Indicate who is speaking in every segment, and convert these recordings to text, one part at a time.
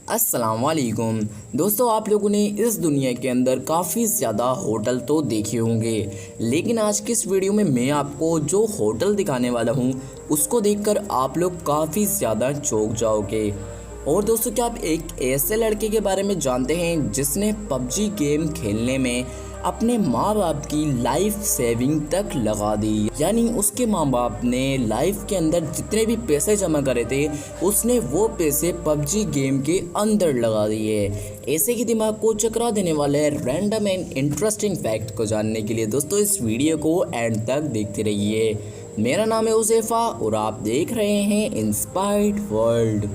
Speaker 1: अस्सलाम वालेकुम दोस्तों, आप लोगों ने इस दुनिया के अंदर काफ़ी ज़्यादा होटल तो देखे होंगे, लेकिन आज की इस वीडियो में मैं आपको जो होटल दिखाने वाला हूँ उसको देखकर आप लोग काफ़ी ज़्यादा चौंक जाओगे। और दोस्तों, क्या आप एक ऐसे लड़के के बारे में जानते हैं जिसने पबजी गेम खेलने में अपने माँ बाप की लाइफ सेविंग तक लगा दी। यानी उसके माँ बाप ने लाइफ के अंदर जितने भी पैसे जमा करे थे उसने वो पैसे पबजी गेम के अंदर लगा दिए। ऐसे ही दिमाग को चकरा देने वाले रैंडम एंड इंटरेस्टिंग फैक्ट को जानने के लिए दोस्तों इस वीडियो को एंड तक देखते रहिए। मेरा नाम है उज़ैफ़ा और आप देख रहे हैं इंस्पायर्ड वर्ल्ड।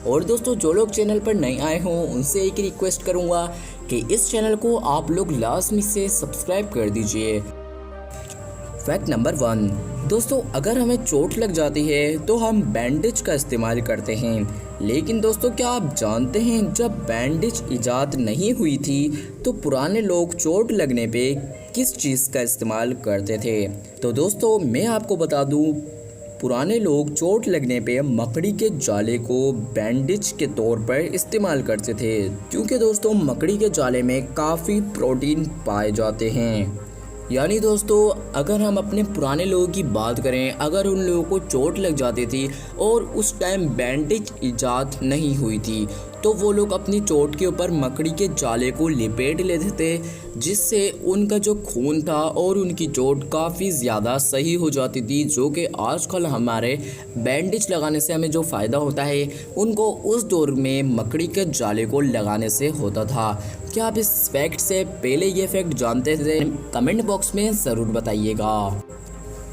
Speaker 1: और दोस्तों, जो लोग चैनल पर नए आए हों उनसे एक रिक्वेस्ट करूंगा कि इस चैनल को आप लोग लाजमी से सब्सक्राइब कर दीजिए। फैक्ट नंबर 1 दोस्तों, अगर हमें चोट लग जाती है तो हम बैंडेज का इस्तेमाल करते हैं, लेकिन दोस्तों क्या आप जानते हैं जब बैंडेज इजाद नहीं हुई थी तो पुराने लोग चोट लगने पे किस चीज़ का इस्तेमाल करते थे? तो दोस्तों मैं आपको बता दूं, पुराने लोग चोट लगने पे मकड़ी के जाले को बैंडेज के तौर पर इस्तेमाल करते थे, क्योंकि दोस्तों मकड़ी के जाले में काफ़ी प्रोटीन पाए जाते हैं। यानी दोस्तों, अगर हम अपने पुराने लोगों की बात करें, अगर उन लोगों को चोट लग जाती थी और उस टाइम बैंडेज इजाद नहीं हुई थी तो वो लोग अपनी चोट के ऊपर मकड़ी के जाले को लपेट लेते थे, जिससे उनका जो खून था और उनकी चोट काफ़ी ज़्यादा सही हो जाती थी, जो कि आजकल हमारे बैंडेज लगाने से हमें जो फ़ायदा होता है उनको उस दौर में मकड़ी के जाले को लगाने से होता था। क्या आप इस फैक्ट से पहले ये फैक्ट जानते थे? कमेंट बॉक्स में ज़रूर बताइएगा।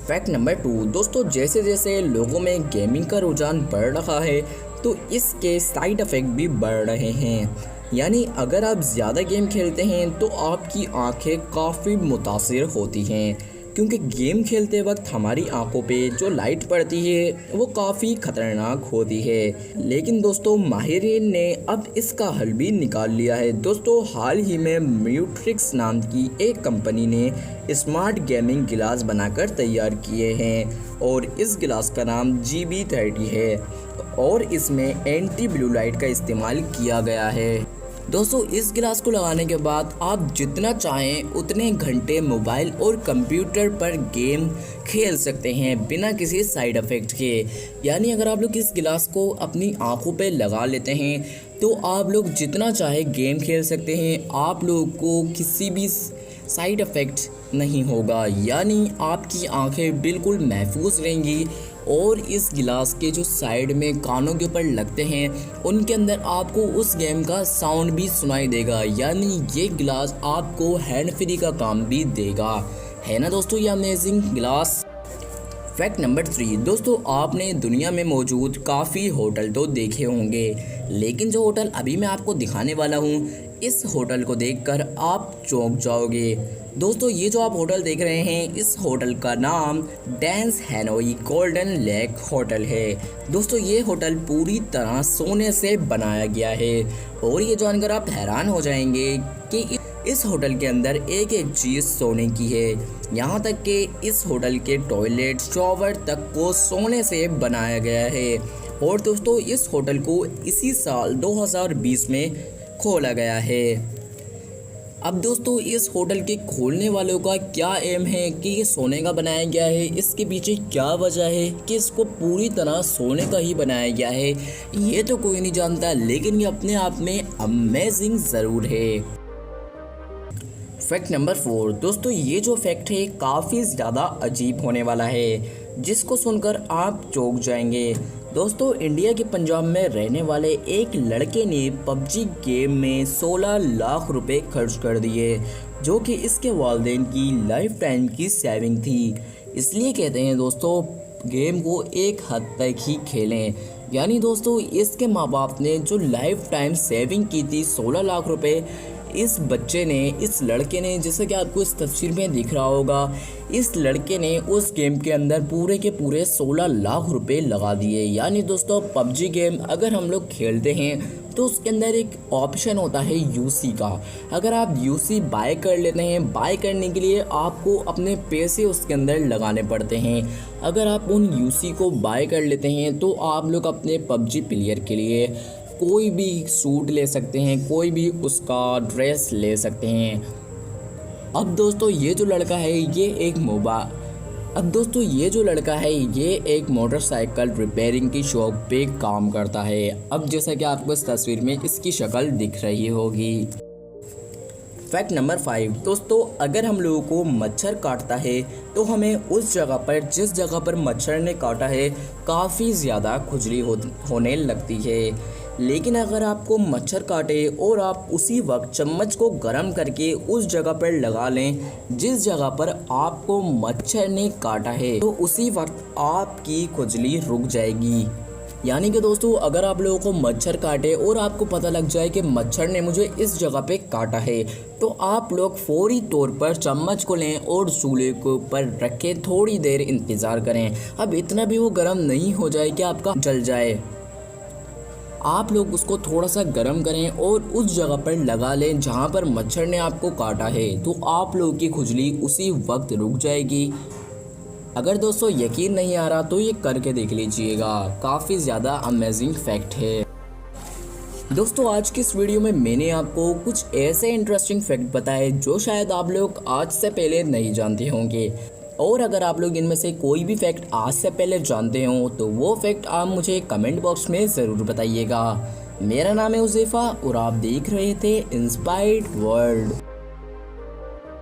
Speaker 1: फैक्ट नंबर 2 दोस्तों, जैसे जैसे लोगों में गेमिंग का रुझान बढ़ रहा है तो इसके साइड इफ़ेक्ट भी बढ़ रहे हैं। यानी अगर आप ज़्यादा गेम खेलते हैं तो आपकी आंखें काफ़ी मुतासिर होती हैं, क्योंकि गेम खेलते वक्त हमारी आंखों पे जो लाइट पड़ती है वो काफ़ी ख़तरनाक होती है। लेकिन दोस्तों माहिरीन ने अब इसका हल भी निकाल लिया है। दोस्तों हाल ही में म्यूट्रिक्स नाम की एक कंपनी ने स्मार्ट गेमिंग गिलास बनाकर तैयार किए हैं और इस गिलास का नाम GB30 है और इसमें एंटी ब्लू लाइट का इस्तेमाल किया गया है। दोस्तों इस गिलास को लगाने के बाद आप जितना चाहें उतने घंटे मोबाइल और कंप्यूटर पर गेम खेल सकते हैं बिना किसी साइड इफ़ेक्ट के। यानी अगर आप लोग इस गिलास को अपनी आंखों पे लगा लेते हैं तो आप लोग जितना चाहे गेम खेल सकते हैं, आप लोगों को किसी भी साइड इफ़ेक्ट नहीं होगा। यानी आपकी आंखें बिल्कुल महफूज रहेंगी। और इस गिलास के जो साइड में कानों के ऊपर लगते हैं उनके अंदर आपको उस गेम का साउंड भी सुनाई देगा। यानी ये गिलास आपको हैंड फ्री का काम भी देगा। है ना दोस्तों ये अमेजिंग गिलास। फैक्ट नंबर 3 दोस्तों, आपने दुनिया में मौजूद काफ़ी होटल तो देखे होंगे, लेकिन जो होटल अभी मैं आपको दिखाने वाला हूँ इस होटल को देखकर आप चौंक जाओगे। दोस्तों ये जो आप होटल देख रहे हैं इस होटल का नाम डैंस हैनोई गोल्डन लेक होटल है। दोस्तों ये होटल पूरी तरह सोने से बनाया गया है और ये जानकर आप हैरान हो जाएंगे कि इस होटल के अंदर एक एक चीज़ सोने की है। यहाँ तक कि इस होटल के टॉयलेट शॉवर तक को सोने से बनाया गया है। और दोस्तों इस होटल को इसी साल 2020 में खोला गया है। अब दोस्तों इस होटल के खोलने वालों का क्या एम है कि ये सोने का बनाया गया है, इसके पीछे क्या वजह है कि इसको पूरी तरह सोने का ही बनाया गया है, ये तो कोई नहीं जानता, लेकिन ये अपने आप में अमेजिंग ज़रूर है। फैक्ट नंबर 4 दोस्तों, ये जो फैक्ट है काफ़ी ज़्यादा अजीब होने वाला है, जिसको सुनकर आप चौंक जाएंगे। दोस्तों इंडिया के पंजाब में रहने वाले एक लड़के ने पबजी गेम में 16 लाख रुपए खर्च कर दिए, जो कि इसके वालिदैन की लाइफ टाइम की सेविंग थी। इसलिए कहते हैं दोस्तों गेम को एक हद तक ही खेलें। यानी दोस्तों इसके माँ बाप ने जो लाइफ टाइम सेविंग की थी 16 लाख रुपए, इस बच्चे ने, इस लड़के ने, जैसे कि आपको इस तस्वीर में दिख रहा होगा, इस लड़के ने उस गेम के अंदर पूरे के पूरे 16 लाख रुपए लगा दिए। यानी दोस्तों पबजी गेम अगर हम लोग खेलते हैं तो उसके अंदर एक ऑप्शन होता है यूसी का। अगर आप यूसी बाय कर लेते हैं, बाय करने के लिए आपको अपने पैसे उसके अंदर लगाने पड़ते हैं। अगर आप उन यूसी को बाय कर लेते हैं तो आप लोग अपने पबजी प्लेयर के लिए कोई भी सूट ले सकते हैं, कोई भी उसका ड्रेस ले सकते हैं। अब दोस्तों ये जो लड़का है ये एक मोटरसाइकिल रिपेयरिंग की शॉप पे काम करता है। अब जैसा कि आपको इस तस्वीर में इसकी शक्ल दिख रही होगी। फैक्ट नंबर 5 दोस्तों, अगर हम लोगों को मच्छर काटता है तो हमें उस जगह पर जिस जगह पर मच्छर ने काटा है काफ़ी ज़्यादा खुजली होने लगती है। लेकिन अगर आपको मच्छर काटे और आप उसी वक्त चम्मच को गर्म करके उस जगह पर लगा लें जिस जगह पर आपको मच्छर ने काटा है, तो उसी वक्त आपकी खुजली रुक जाएगी। यानी कि दोस्तों, अगर आप लोगों को मच्छर काटे और आपको पता लग जाए कि मच्छर ने मुझे इस जगह पे काटा है, तो आप लोग फौरी तौर पर चम्मच को लें और चूल्हे के ऊपर रख के थोड़ी देर इंतज़ार करें। अब इतना भी वो गर्म नहीं हो जाए कि आपका जल जाए। आप लोग उसको थोड़ा सा गर्म करें और उस जगह पर लगा लें जहाँ पर मच्छर ने आपको काटा है, तो आप लोगों की खुजली उसी वक्त रुक जाएगी। अगर दोस्तों यकीन नहीं आ रहा तो ये करके देख लीजिएगा, काफ़ी ज़्यादा अमेजिंग फैक्ट है। दोस्तों आज की इस वीडियो में मैंने आपको कुछ ऐसे इंटरेस्टिंग फैक्ट बताए जो शायद आप लोग आज से पहले नहीं जानते होंगे। और अगर आप लोग इनमें से कोई भी फैक्ट आज से पहले जानते हो तो वो फैक्ट आप मुझे कमेंट बॉक्स में ज़रूर बताइएगा। मेरा नाम है उज़ैफ़ा और आप देख रहे थे इंस्पायर्ड वर्ल्ड।